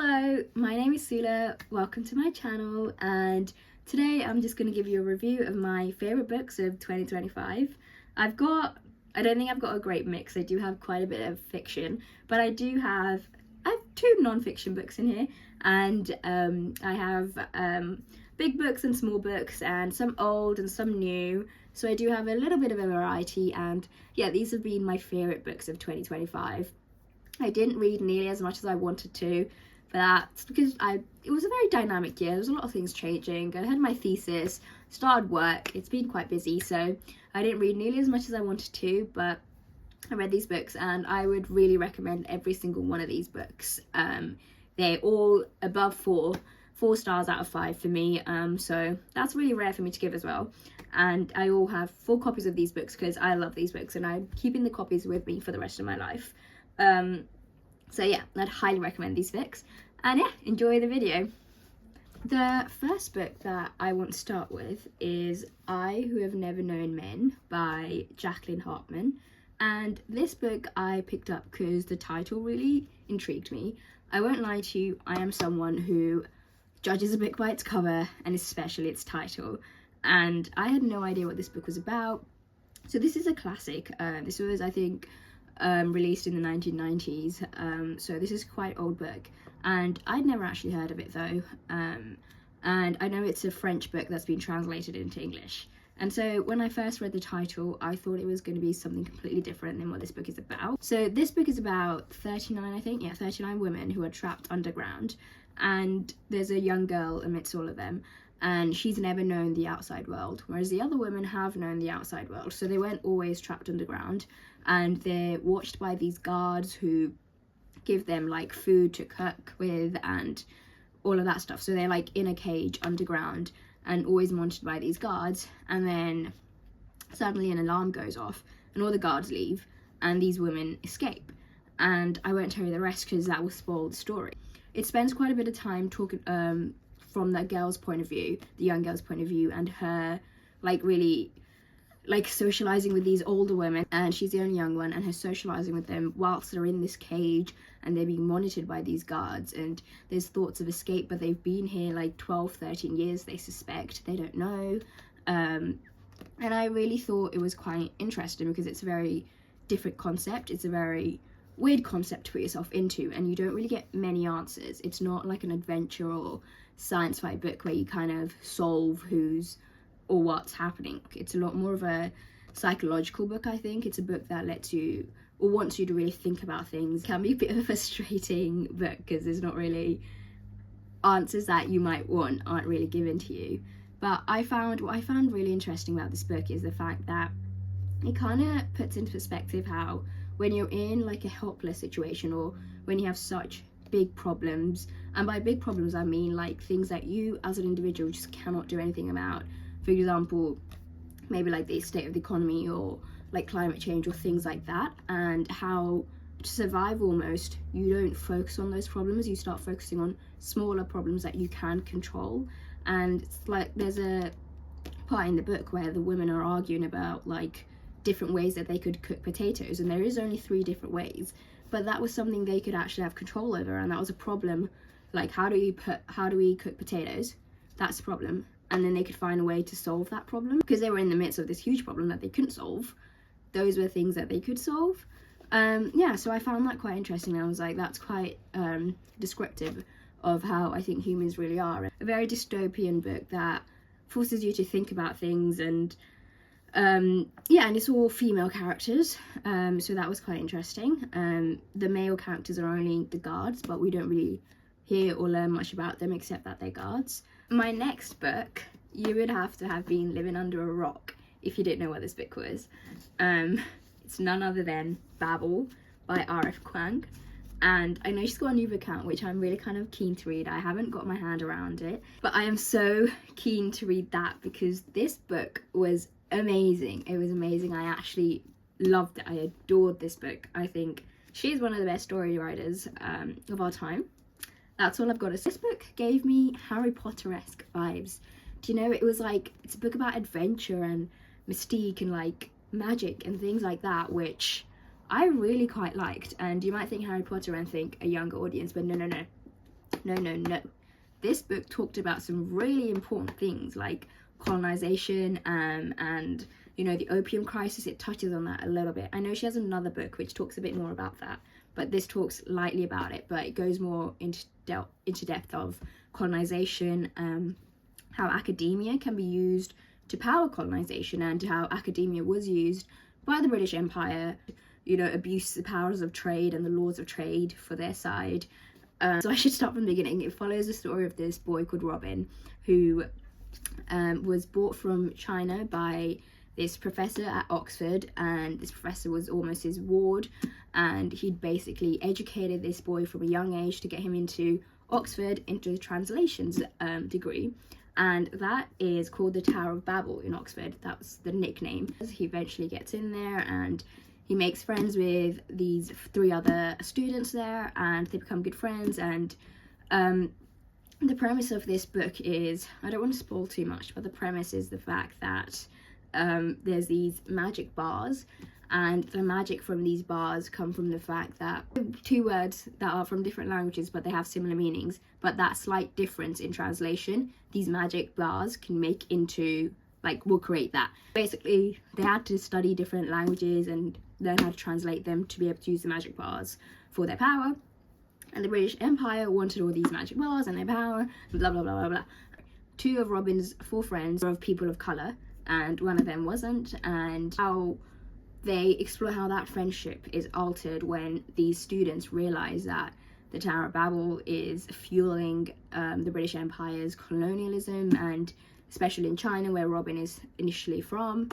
Hello, my name is Sula, welcome to my channel, and today I'm just going to give you a review of my favourite books of 2025. I don't think I've got a great mix. I do have quite a bit of fiction, but I have two non-fiction books in here, and I have big books and small books, and some old and some new, so I do have a little bit of a variety, and yeah, these have been my favourite books of 2025. I didn't read nearly as much as I wanted to, but that's because it was a very dynamic year. There was a lot of things changing. I had my thesis, started work, it's been quite busy, so I didn't read nearly as much as I wanted to, but I read these books and I would really recommend every single one of these books. They're all above four stars out of 5 for me, so that's really rare for me to give as well. And I all have 4 copies of these books because I love these books and I'm keeping the copies with me for the rest of my life. So yeah, I'd highly recommend these books, and yeah, enjoy the video. The first book that I want to start with is I Who Have Never Known Men by Jacqueline Harpman, and this book I picked up because the title really intrigued me. I won't lie to you, I am someone who judges a book by its cover and especially its title, and I had no idea what this book was about. So this is a classic. This was, I think, released in the 1990s, so this is quite old book, and I'd never actually heard of it though, and I know it's a French book that's been translated into English, and so when I first read the title I thought it was going to be something completely different than what this book is about. So this book is about 39 women who are trapped underground, and there's a young girl amidst all of them, and she's never known the outside world, whereas the other women have known the outside world, so they weren't always trapped underground, and they're watched by these guards who give them like food to cook with and all of that stuff. So they're like in a cage underground and always monitored by these guards, and then suddenly an alarm goes off and all the guards leave and these women escape, and I won't tell you the rest because that will spoil the story. It spends quite a bit of time talking from that girl's point of view, the young girl's point of view, and her like really like socializing with these older women, and she's the only young one, and her socializing with them whilst they're in this cage and they're being monitored by these guards, and there's thoughts of escape, but they've been here like 12-13 years, they suspect, they don't know, and I really thought it was quite interesting because it's a very different concept. It's a very weird concept to put yourself into, and you don't really get many answers. It's not like an adventure or science fi book where you kind of solve who's or what's happening. It's a lot more of a psychological book, I think. It's a book that lets you or wants you to really think about things. It can be a bit of a frustrating book because there's not really answers that you might want aren't really given to you. But what I found really interesting about this book is the fact that it kind of puts into perspective how when you're in like a helpless situation, or when you have such big problems, and by big problems I mean like things that you as an individual just cannot do anything about. For example, maybe like the state of the economy or like climate change or things like that, and how to survive almost you don't focus on those problems, you start focusing on smaller problems that you can control. And it's like there's a part in the book where the women are arguing about like different ways that they could cook potatoes, and there is only 3 different ways, but that was something they could actually have control over, and that was a problem. Like how do we cook potatoes? That's a problem. And then they could find a way to solve that problem because they were in the midst of this huge problem that they couldn't solve. Those were things that they could solve. Yeah, so I found that quite interesting. I was like, that's quite descriptive of how I think humans really are. A very dystopian book that forces you to think about things, and yeah, and it's all female characters, so that was quite interesting. The male characters are only the guards, but we don't really hear or learn much about them except that they're guards. My next book, you would have to have been living under a rock if you didn't know what this book was. It's none other than Babel by R.F. Kuang, and I know she's got a new book out which I'm really kind of keen to read. I haven't got my hand around it, but I am so keen to read that because this book was amazing. It was amazing. I actually loved it. I adored this book. I think she's one of the best story writers of our time. That's all I've got to say. This book gave me Harry Potter-esque vibes. Do you know, it was like, it's a book about adventure and mystique and like magic and things like that, which I really quite liked. And you might think Harry Potter and think a younger audience, but no. No, no, no. This book talked about some really important things like colonization and, you know, the opium crisis. It touches on that a little bit. I know she has another book which talks a bit more about that, but this talks lightly about it, but it goes more into depth of colonization, how academia can be used to power colonization, and how academia was used by the British Empire, you know, abuse the powers of trade and the laws of trade for their side. So I should start from the beginning. It follows the story of this boy called Robin, who was brought from China by this professor at Oxford, and this professor was almost his ward, and he'd basically educated this boy from a young age to get him into Oxford, into the translations degree, and that is called the Tower of Babel in Oxford. That was the nickname. He eventually gets in there and he makes friends with these 3 other students there, and they become good friends. And the premise of this book is, I don't want to spoil too much, but the premise is the fact that there's these magic bars, and the magic from these bars come from the fact that 2 words that are from different languages but they have similar meanings, but that slight difference in translation, these magic bars can make into, like, will create that. Basically, they had to study different languages and learn how to translate them to be able to use the magic bars for their power. And the British Empire wanted all these magic bars and their power, blah, blah, blah, blah, blah. 2 of Robin's 4 friends were of people of colour, and one of them wasn't, and how they explore how that friendship is altered when these students realise that the Tower of Babel is fueling the British Empire's colonialism, and especially in China, where Robin is initially from.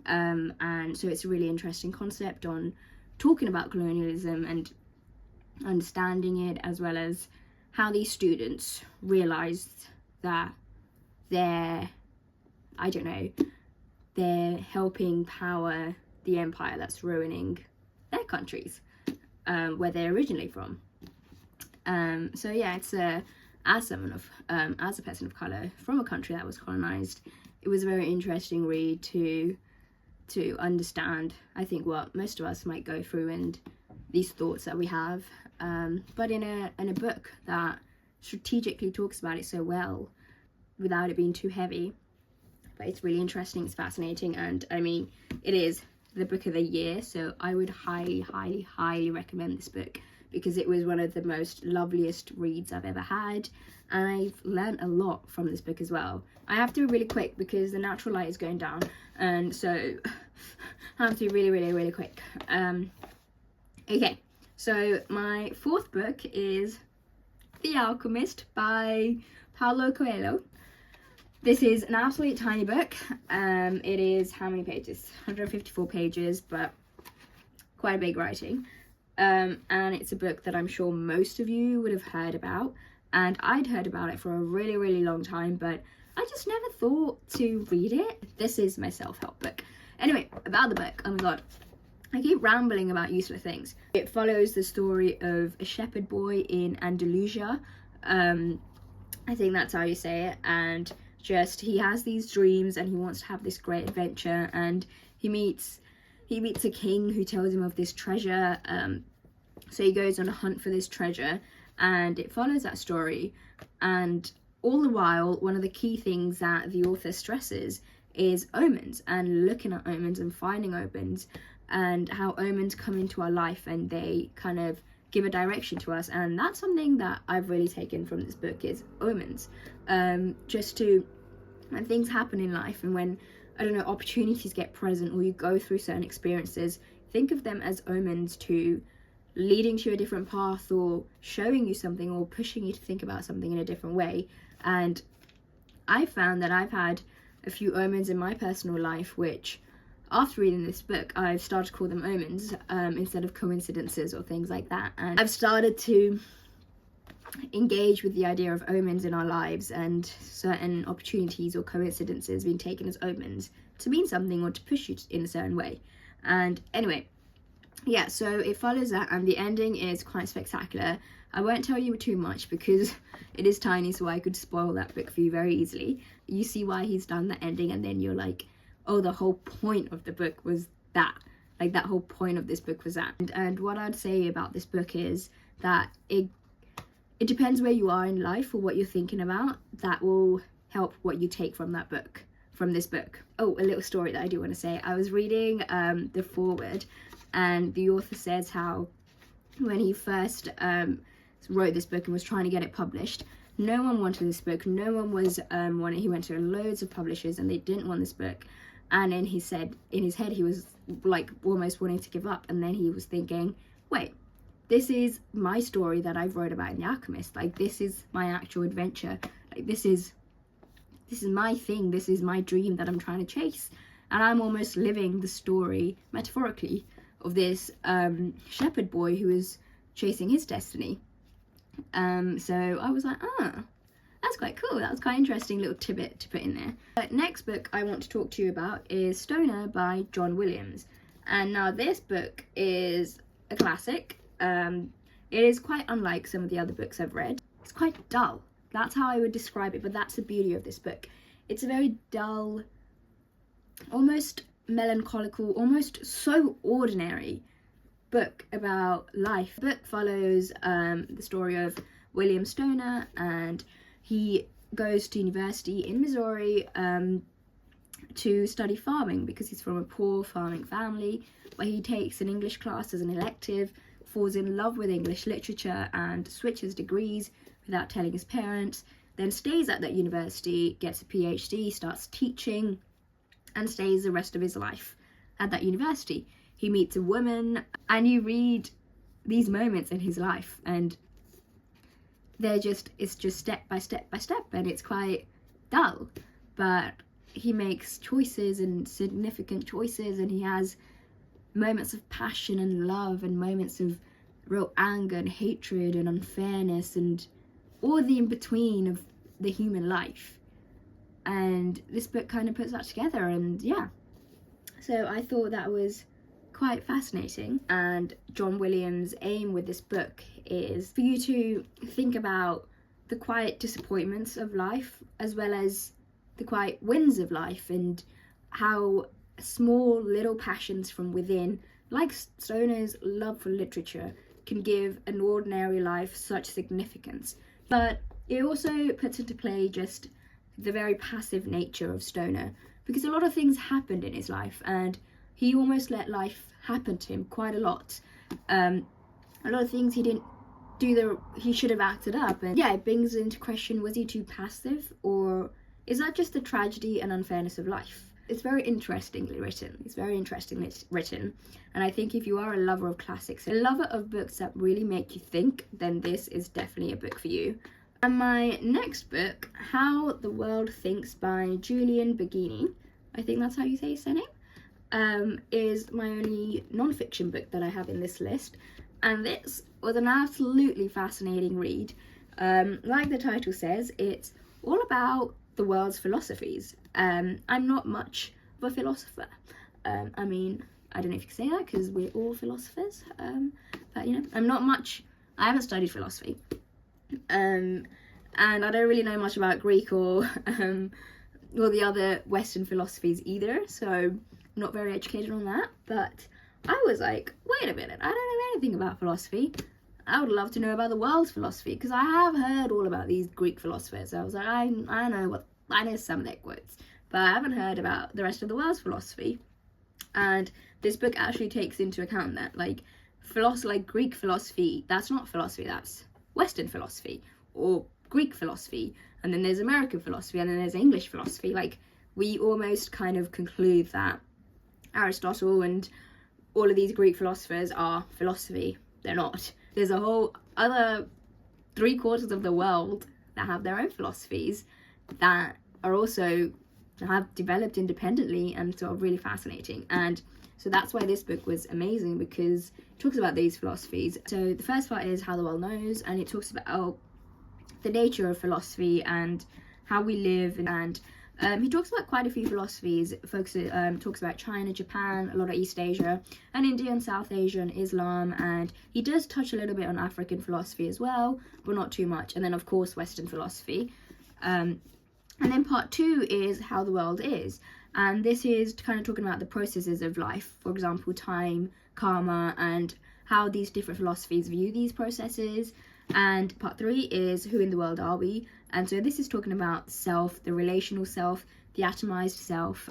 And so it's a really interesting concept on talking about colonialism and understanding it, as well as how these students realised that they're helping power the empire that's ruining their countries, where they're originally from. So yeah, it's as a person of colour from a country that was colonized, it was a very interesting read to understand, I think, what most of us might go through and these thoughts that we have, but in a book that strategically talks about it so well without it being too heavy. But it's really interesting, it's fascinating, and I mean, it is the book of the year, so I would highly, highly, highly recommend this book, because it was one of the most loveliest reads I've ever had, and I've learned a lot from this book as well. I have to be really quick because the natural light is going down, and so I have to be really, really, really quick. Okay, so my 4th book is The Alchemist by Paulo Coelho. This is an absolutely tiny book. It is, how many pages? 154 pages, but quite a big writing. And it's a book that I'm sure most of you would have heard about, and I'd heard about it for a really, really long time, but I just never thought to read it. This is my self-help book. Anyway, about the book, oh my god, I keep rambling about useless things. It follows the story of a shepherd boy in Andalusia. I think that's how you say it, and just he has these dreams and he wants to have this great adventure, and he meets a king who tells him of this treasure, so he goes on a hunt for this treasure, and it follows that story. And all the while, one of the key things that the author stresses is omens, and looking at omens and finding omens, and how omens come into our life and they kind of give a direction to us. And that's something that I've really taken from this book, is omens. When things happen in life, and when, I don't know, opportunities get present, or you go through certain experiences, think of them as omens to leading to a different path, or showing you something, or pushing you to think about something in a different way. And I found that I've had a few omens in my personal life, which after reading this book, I've started to call them omens instead of coincidences or things like that. And I've started to engage with the idea of omens in our lives, and certain opportunities or coincidences being taken as omens to mean something or to push you in a certain way. And anyway, yeah, so it follows that, and the ending is quite spectacular. I won't tell you too much because it is tiny, so I could spoil that book for you very easily. You see why he's done the ending, and then you're like, oh, the whole point of the book was that. Like, that whole point of this book was that. And what I'd say about this book is that it it depends where you are in life or what you're thinking about. That will help what you take from that book, from this book. Oh, a little story that I do want to say. I was reading the foreword, and the author says how when he first wrote this book and was trying to get it published, no one wanted this book. No one was wanted. He went to loads of publishers and they didn't want this book. And then he said in his head he was like almost wanting to give up. And then he was thinking, wait, this is my story that I've wrote about in The Alchemist. Like, this is my actual adventure. Like, this is my thing. This is my dream that I'm trying to chase. And I'm almost living the story, metaphorically, of this shepherd boy who is chasing his destiny. So I was like, that's quite cool. That was quite interesting little tidbit to put in there. The next book I want to talk to you about is Stoner by John Williams. And now this book is a classic. It is quite unlike some of the other books I've read. It's quite dull. That's how I would describe it, but that's the beauty of this book. It's a very dull, almost melancholical, almost so ordinary book about life. The book follows the story of William Stoner, and he goes to university in Missouri to study farming because he's from a poor farming family, where he takes an English class as an elective, falls in love with English literature and switches degrees without telling his parents, then stays at that university, gets a PhD, starts teaching, and stays the rest of his life at that university. He meets a woman, and you read these moments in his life, and it's just step by step by step, and it's quite dull, but he makes choices and significant choices, and he has moments of passion and love and moments of real anger and hatred and unfairness and all the in-between of the human life. And this book kind of puts that together, and yeah. So I thought that was quite fascinating. And John Williams' aim with this book is for you to think about the quiet disappointments of life as well as the quiet wins of life, and how small little passions from within, like Stoner's love for literature, can give an ordinary life such significance. But it also puts into play just the very passive nature of Stoner, because a lot of things happened in his life and he almost let life happen to him quite a lot. A lot of things he didn't do, he should have acted up, and yeah, it brings into question, was he too passive, or is that just the tragedy and unfairness of life? It's very interestingly written. And I think if you are a lover of classics, a lover of books that really make you think, then this is definitely a book for you. And my next book, How the World Thinks by Julian Baggini, I think that's how you say his name, is my only non-fiction book that I have in this list. And this was an absolutely fascinating read. Like the title says, it's all about the world's philosophies. I'm not much of a philosopher. I mean, I don't know if you can say that because we're all philosophers, but you know, I haven't studied philosophy, and I don't really know much about Greek or the other Western philosophies either, so I'm not very educated on that. But I was like, wait a minute, I don't know anything about philosophy. I would love to know about the world's philosophy, because I have heard all about these Greek philosophers. I was like, I know some of their quotes, but I haven't heard about the rest of the world's philosophy. And this book actually takes into account that, like Greek philosophy, that's not philosophy, that's Western philosophy, or Greek philosophy, and then there's American philosophy, and then there's English philosophy. Like, we almost kind of conclude that Aristotle and all of these Greek philosophers are philosophy. They're not. There's a whole other 3/4 of the world that have their own philosophies that are also have developed independently and sort of really fascinating. And so that's why this book was amazing, because it talks about these philosophies. So the first part is How the World Knows, and it talks about the nature of philosophy and how we live, and he talks about quite a few philosophies, talks about China, Japan, a lot of East Asia, and India and South Asia and Islam, and he does touch a little bit on African philosophy as well, but not too much, and then of course Western philosophy. And then part 2 is How the World Is, and this is kind of talking about the processes of life, for example, time, karma, and how these different philosophies view these processes. And part 3 is who in the world are we? And so this is talking about self, the relational self, the atomized self,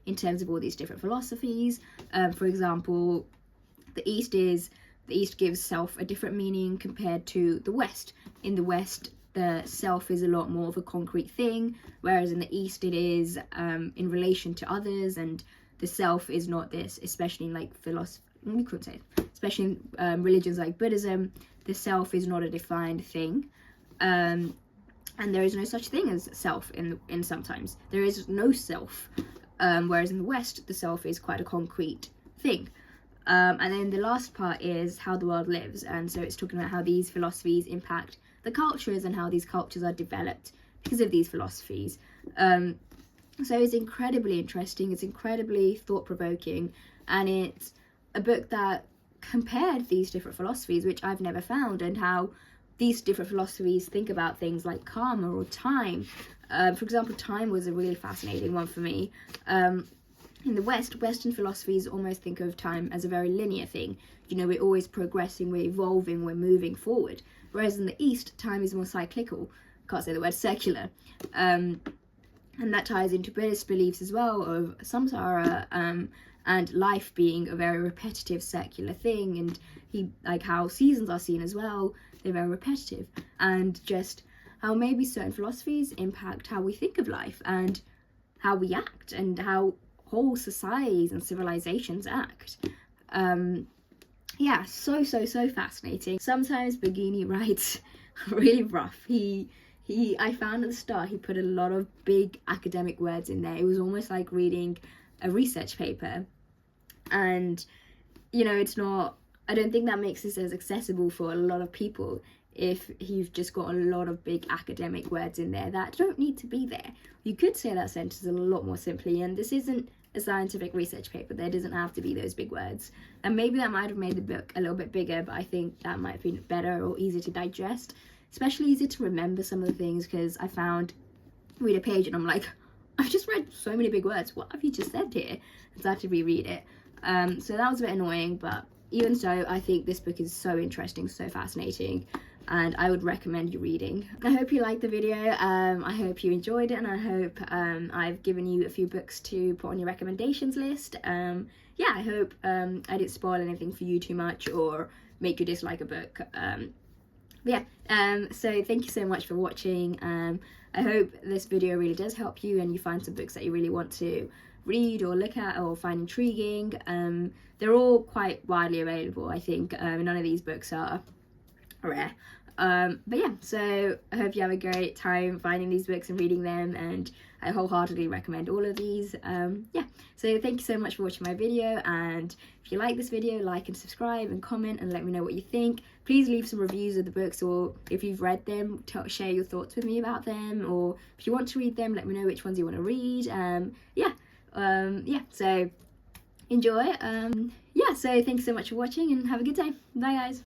in terms of all these different philosophies. For example, the East gives self a different meaning compared to the West. In the West, the self is a lot more of a concrete thing, whereas in the East it is in relation to others, and the self is not this, especially in like philosophy, we could say, especially in religions like Buddhism, the self is not a defined thing. And there is no such thing as self in sometimes. There is no self, whereas in the West, the self is quite a concrete thing. And then the last part is how the world lives, and so it's talking about how these philosophies impact the cultures and how these cultures are developed because of these philosophies. So it's incredibly interesting, it's incredibly thought-provoking, and it's a book that compared these different philosophies, which I've never found, and how these different philosophies think about things like karma or time. For example, time was a really fascinating one for me. In the West, Western philosophies almost think of time as a very linear thing. You know, we're always progressing, we're evolving, we're moving forward. Whereas in the East, time is more cyclical. Can't say the word circular. And that ties into Buddhist beliefs as well of samsara, and life being a very repetitive circular thing, and like how seasons are seen as well, they're very repetitive, and just how maybe certain philosophies impact how we think of life and how we act and how whole societies and civilizations act. Yeah, so fascinating. Sometimes Baggini writes really rough. I found at the start he put a lot of big academic words in there. It was almost like reading a research paper, and you know, it's not, I don't think that makes this as accessible for a lot of people if you've just got a lot of big academic words in there that don't need to be there. You could say that sentence a lot more simply, and this isn't a scientific research paper. There doesn't have to be those big words, and maybe that might have made the book a little bit bigger, but I think that might have been better or easier to digest, especially easier to remember some of the things, because I found, read a page and I'm like, I've just read so many big words, what have you just said here? So I had to reread it. So that was a bit annoying, but even so, I think this book is so interesting, so fascinating, and I would recommend you reading. I hope you liked the video. I hope you enjoyed it, and I hope I've given you a few books to put on your recommendations list. Yeah, I hope I didn't spoil anything for you too much or make you dislike a book. Yeah, so thank you so much for watching. I hope this video really does help you and you find some books that you really want to read or look at or find intriguing. They're all quite widely available, I think. None of these books are rare. But yeah, so I hope you have a great time finding these books and reading them, and I wholeheartedly recommend all of these. Yeah, so thank you so much for watching my video, and if you like this video, like and subscribe and comment and let me know what you think. Please leave some reviews of the books, or if you've read them, share your thoughts with me about them, or if you want to read them, let me know which ones you want to read. Yeah, so enjoy. Yeah, so thanks so much for watching and have a good day. Bye guys.